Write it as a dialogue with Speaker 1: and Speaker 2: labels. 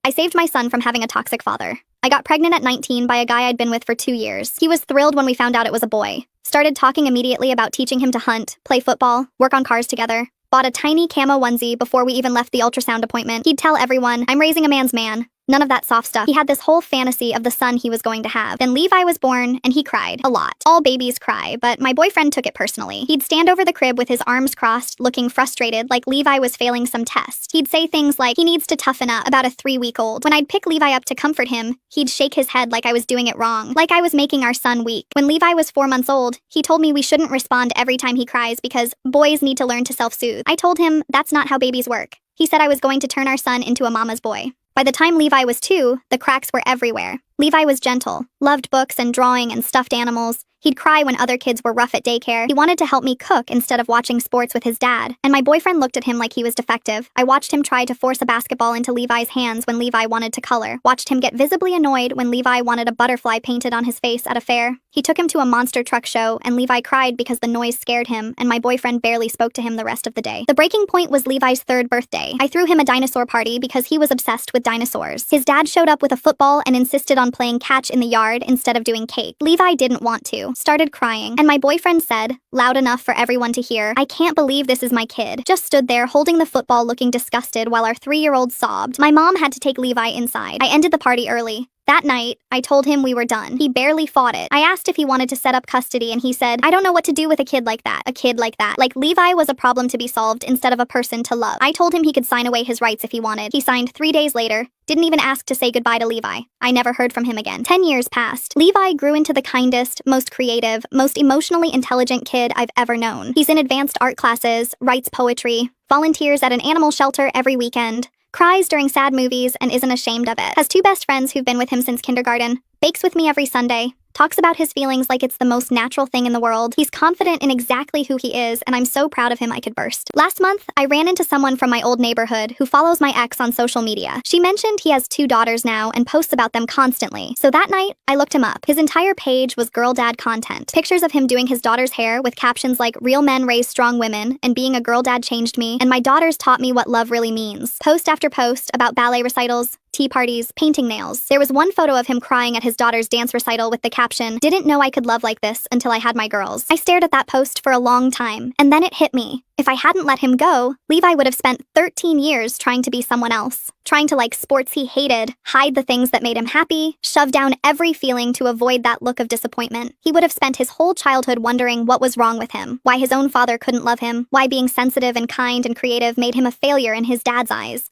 Speaker 1: I saved my son from having a toxic father. I got pregnant at 19 by a guy I'd been with for 2 years. He was thrilled when we found out it was a boy. Started talking immediately about teaching him to hunt, play football, work on cars together. Bought a tiny camo onesie before we even left the ultrasound appointment. He'd tell everyone, "I'm raising a man's man." None of that soft stuff. He had this whole fantasy of the son he was going to have. Then Levi was born, and he cried. A lot. All babies cry, but my boyfriend took it personally. He'd stand over the crib with his arms crossed, looking frustrated, like Levi was failing some test. He'd say things like, he needs to toughen up, about a 3-week-old. When I'd pick Levi up to comfort him, he'd shake his head like I was doing it wrong, like I was making our son weak. When Levi was 4 months old, he told me we shouldn't respond every time he cries because boys need to learn to self-soothe. I told him that's not how babies work. He said I was going to turn our son into a mama's boy. By the time Levi was 2, the cracks were everywhere. Levi was gentle, loved books and drawing and stuffed animals. He'd cry when other kids were rough at daycare. He wanted to help me cook instead of watching sports with his dad. And my boyfriend looked at him like he was defective. I watched him try to force a basketball into Levi's hands when Levi wanted to color. Watched him get visibly annoyed when Levi wanted a butterfly painted on his face at a fair. He took him to a monster truck show, and Levi cried because the noise scared him, and my boyfriend barely spoke to him the rest of the day. The breaking point was Levi's 3rd birthday. I threw him a dinosaur party because he was obsessed with dinosaurs. His dad showed up with a football and insisted on playing catch in the yard instead of doing cake. Levi didn't want to. Started crying. And my boyfriend said, loud enough for everyone to hear, "I can't believe this is my kid." Just stood there holding the football looking disgusted while our 3-year-old sobbed. My mom had to take Levi inside. I ended the party early. That night, I told him we were done. He barely fought it. I asked if he wanted to set up custody and he said, "I don't know what to do with a kid like that. A kid like that." Like Levi was a problem to be solved instead of a person to love. I told him he could sign away his rights if he wanted. He signed 3 days later. Didn't even ask to say goodbye to Levi. I never heard from him again. 10 years passed. Levi grew into the kindest, most creative, most emotionally intelligent kid I've ever known. He's in advanced art classes, writes poetry, volunteers at an animal shelter every weekend, cries during sad movies and isn't ashamed of it. Has 2 best friends who've been with him since kindergarten. Bakes with me every Sunday. Talks about his feelings like it's the most natural thing in the world. He's confident in exactly who he is, and I'm so proud of him I could burst. Last month, I ran into someone from my old neighborhood who follows my ex on social media. She mentioned he has 2 daughters now and posts about them constantly. So that night, I looked him up. His entire page was girl dad content. Pictures of him doing his daughter's hair with captions like, "Real men raise strong women," and "Being a girl dad changed me," and "My daughters taught me what love really means." Post after post about ballet recitals, tea parties, painting nails. There was one photo of him crying at his daughter's dance recital with the caption, "Didn't know I could love like this until I had my girls." I stared at that post for a long time, and then it hit me. If I hadn't let him go, Levi would have spent 13 years trying to be someone else, trying to like sports he hated, hide the things that made him happy, shove down every feeling to avoid that look of disappointment. He would have spent his whole childhood wondering what was wrong with him, why his own father couldn't love him, why being sensitive and kind and creative made him a failure in his dad's eyes.